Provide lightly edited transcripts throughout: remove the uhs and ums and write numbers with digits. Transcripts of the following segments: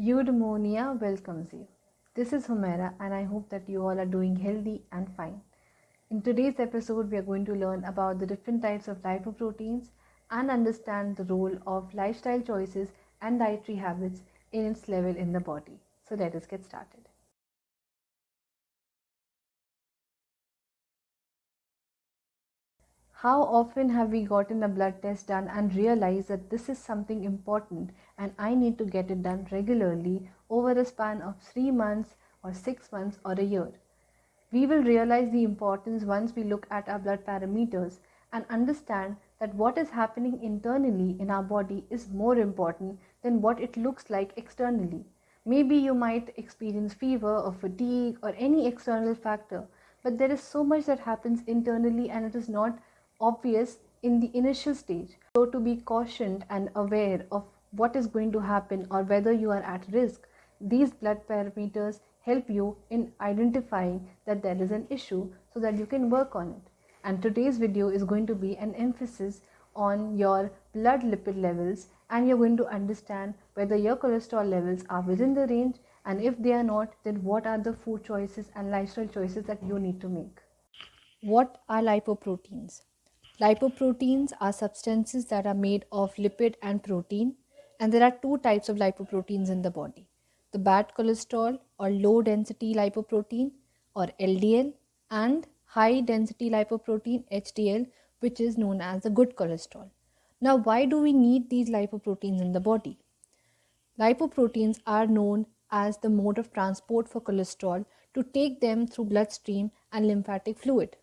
Eudaimonia welcomes you. This is Humaira, and I hope that you all are doing healthy and fine. In today's episode, we are going to learn about the different types of lipoproteins and understand the role of lifestyle choices and dietary habits in its level in the body. So, let us get started. How often have we gotten a blood test done and realized that this is something important and I need to get it done regularly over a span of 3 months or 6 months or a year? We will realize the importance once we look at our blood parameters and understand that what is happening internally in our body is more important than what it looks like externally. Maybe you might experience fever or fatigue or any external factor, but there is so much that happens internally and it is not obvious in the initial stage. So, to be cautioned and aware of what is going to happen or whether you are at risk, these blood parameters help you in identifying that there is an issue so that you can work on it. And today's video is going to be an emphasis on your blood lipid levels, and you're going to understand whether your cholesterol levels are within the range, and if they are not, then what are the food choices and lifestyle choices that you need to make. What are lipoproteins? Lipoproteins are substances that are made of lipid and protein, and there are two types of lipoproteins in the body: the bad cholesterol or low density lipoprotein or LDL, and high density lipoprotein HDL, which is known as the good cholesterol. Now, why do we need these lipoproteins in the body? Lipoproteins are known as the mode of transport for cholesterol to take them through bloodstream and lymphatic fluid.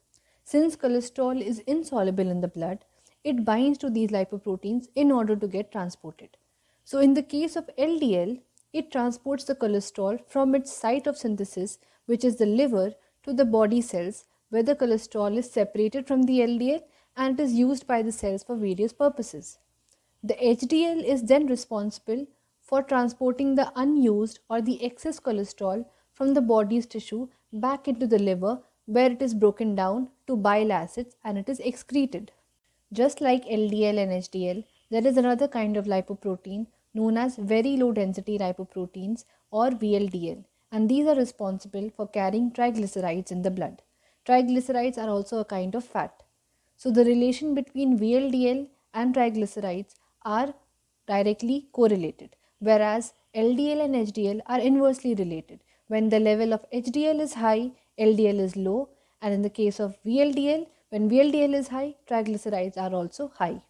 Since cholesterol is insoluble in the blood, it binds to these lipoproteins in order to get transported. So, in the case of LDL, it transports the cholesterol from its site of synthesis, which is the liver, to the body cells where the cholesterol is separated from the LDL and it is used by the cells for various purposes. The HDL is then responsible for transporting the unused or the excess cholesterol from the body's tissue back into the liver, where it is broken down to bile acids and it is excreted. Just like LDL and HDL, there is another kind of lipoprotein known as very low density lipoproteins or VLDL, and these are responsible for carrying triglycerides in the blood. Triglycerides are also a kind of fat. So, the relation between VLDL and triglycerides are directly correlated, whereas LDL and HDL are inversely related. When the level of HDL is high, LDL is low, and in the case of VLDL, when VLDL is high, triglycerides are also high.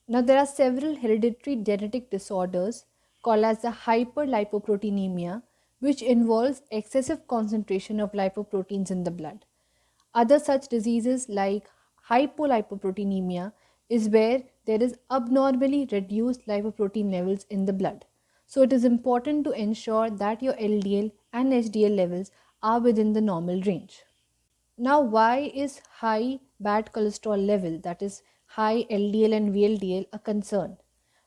Now, there are several hereditary genetic disorders called as the hyperlipoproteinemia, which involves excessive concentration of lipoproteins in the blood. Other such diseases like hypolipoproteinemia is where there is abnormally reduced lipoprotein levels in the blood. So it is important to ensure that your LDL and HDL levels are within the normal range. Now, why is high bad cholesterol level, that is high LDL and VLDL, a concern?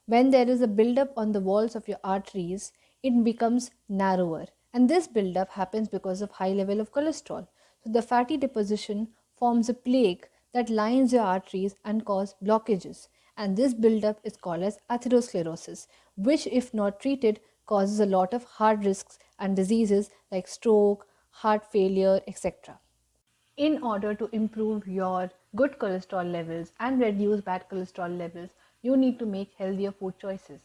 When there is a buildup on the walls of your arteries, it becomes narrower, and this buildup happens because of high level of cholesterol. So the fatty deposition forms a plaque that lines your arteries and cause blockages, and this buildup is called as atherosclerosis, which if not treated causes a lot of heart risks and diseases like stroke, heart failure, etc. In order to improve your good cholesterol levels and reduce bad cholesterol levels, you need to make healthier food choices.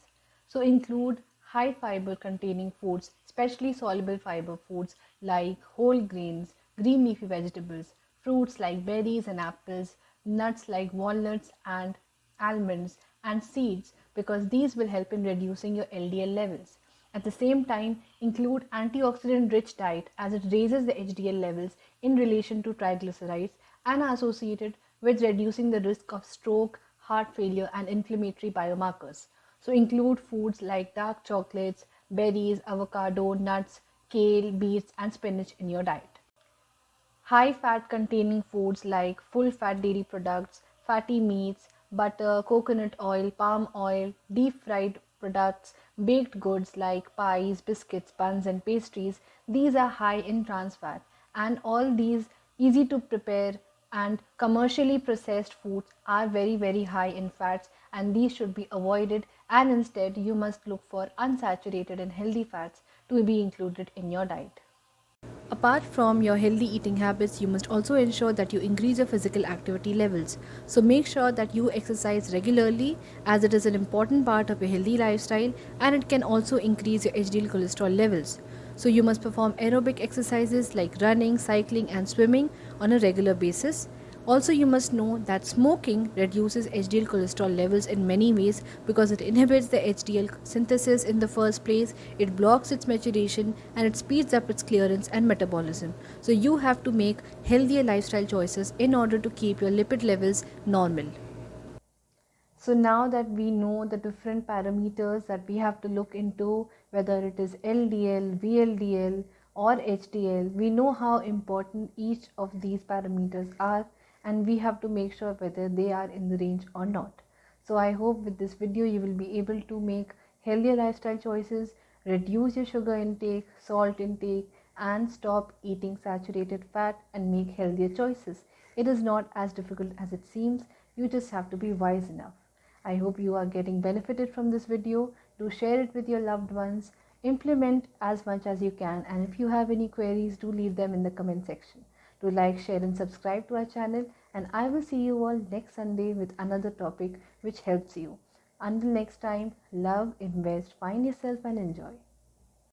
So, include high fiber containing foods, especially soluble fiber foods like whole grains, green leafy vegetables, fruits like berries and apples, nuts like walnuts and almonds, and seeds, because these will help in reducing your LDL levels. At the same time, include antioxidant rich diet as it raises the HDL levels in relation to triglycerides and are associated with reducing the risk of stroke, heart failure, and inflammatory biomarkers. So include foods like dark chocolates, berries, avocado, nuts, kale, beets, and spinach in your diet. High fat containing foods like full fat dairy products, fatty meats, butter, coconut oil, palm oil, deep fried products, baked goods like pies, biscuits, buns, and pastries, these are high in trans fat, and all these easy to prepare and commercially processed foods are very high in fats, and these should be avoided, and instead you must look for unsaturated and healthy fats to be included in your diet. Apart from your healthy eating habits, you must also ensure that you increase your physical activity levels. So make sure that you exercise regularly, as it is an important part of a healthy lifestyle, and it can also increase your HDL cholesterol levels. So you must perform aerobic exercises like running, cycling and swimming on a regular basis. Also, you must know that smoking reduces HDL cholesterol levels in many ways because it inhibits the HDL synthesis in the first place, it blocks its maturation, and it speeds up its clearance and metabolism. So, you have to make healthier lifestyle choices in order to keep your lipid levels normal. So now that we know the different parameters that we have to look into, whether it is LDL, VLDL or HDL, we know how important each of these parameters are, and we have to make sure whether they are in the range or not. So I hope with this video you will be able to make healthier lifestyle choices, reduce your sugar intake, salt intake, and stop eating saturated fat and make healthier choices. It is not as difficult as it seems. You just have to be wise enough. I hope you are getting benefited from this video. Do share it with your loved ones. Implement as much as you can, and if you have any queries, do leave them in the comment section. Do like, share and subscribe to our channel, and I will see you all next Sunday with another topic which helps you. Until next time, love, invest, find yourself and enjoy.